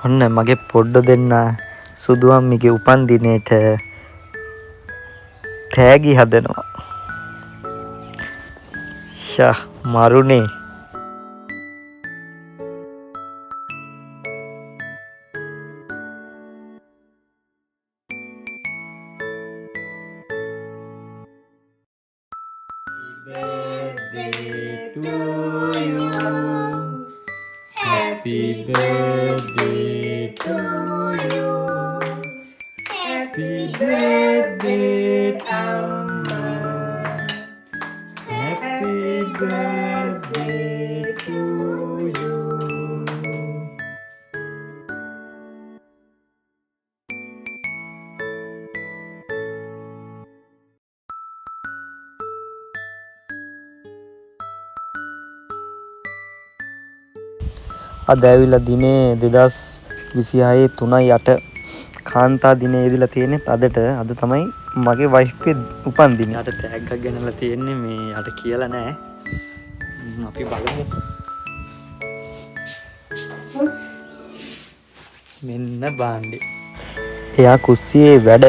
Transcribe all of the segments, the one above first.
ඔන්න මගේ පොඩ්ඩ දෙන්න සුදුවම්මිගේ උපන්දිනේට තෑගි හදනවා. ෂා මරුනේ. Happy birthday to you. Happy birthday, Amma. Happy birthday to you. අද ඇවිල්ලා දිනේ 2026 3/8 කාන්තා දිනේ ඉදලා තියෙන්නේ. අද තමයි මගේ වයිෆ්ගේ උපන්දිනේ. අද ටැග් එකක් ගෙනලා තියෙන්නේ මේ යට කියලා නෑ. අපි බලමු. මෙන්න බාණ්ඩේ. එයා කුස්සියේ වැඩ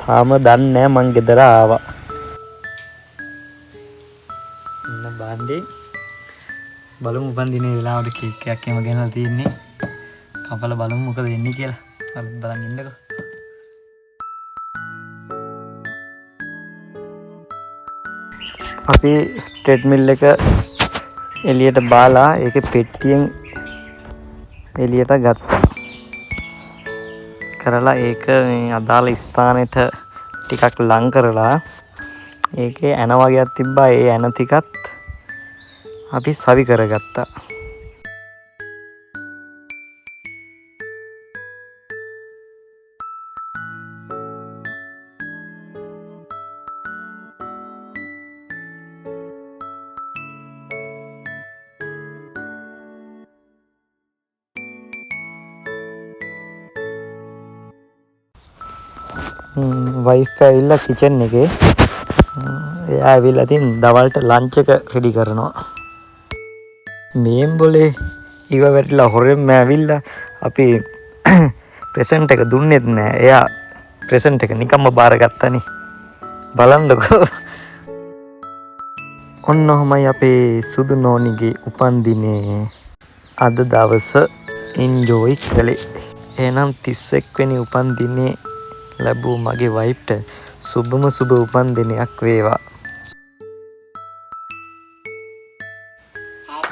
තාම දන්නේ නෑ මං ගෙදර ආවා. මෙන්න බාණ්ඩේ. බලමු උපන්දිනේ වෙලාවට කේක් එකක් එහෙම ගෙනලා තියෙන්නේ. කපලා බලමු මොකද වෙන්නේ කියලා. බලන් ඉන්නකෝ. අපි ට්‍රෙඩ්මිල් එක එළියට බාලා ඒකේ පෙට්ටියෙන් එළියට ගත්තා. කරලා ඒක මේ අදාළ ස්ථානෙට ටිකක් ලං කරලා ඒකේ ඇන වගේක් තිබ්බා. ඒ ඇන ටිකත් අපි සවි කරගත්තා. වයිෆ් ඇවිල්ලා කිචන් එකේ. එයා ඇවිල්ලා ඉතින් දවල්ට ලන්ච් එක රෙඩි කරනවා. මේම් බොලේ ඉව වැටිලා හොරෙන්ම ඇවිල්ලා අපි ප්‍රසන්ට් එක දුන්නෙත් නෑ. එයා ප්‍රසන්ට් එක නිකම්ම බාරගත්තනේ. බලන්නකෝ. ඔන්න ඔහමයි අපේ සුදු නෝනිගේ උපන්දිනේ අද දවස එන්ජොයි කළේ. එහෙනම් 31 වෙනි උපන්දිනේ ලැබූ මගේ වයිෆ්ට සුබම සුබ උපන්දිනයක් වේවා.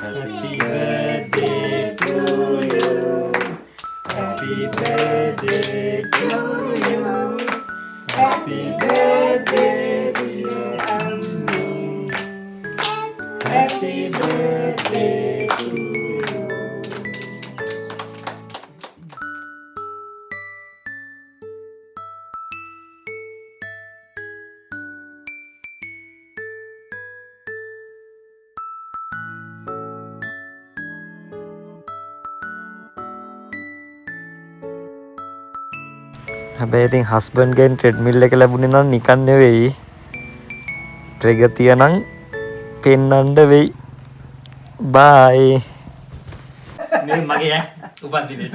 Happy birthday to you. Happy birthday to you. Happy birthday dear Ammi. Happy birthday to you. හැබැයි ඉතින් හස්බන්ඩ්ගෙන් ට්‍රෙඩ්මිල් එක ලැබුණේ නම් නිකන් නෙවෙයි. ප්‍රගතිය නම් පෙන්නන්න වෙයි. බයි. මේ මගේ උපන්දිනේට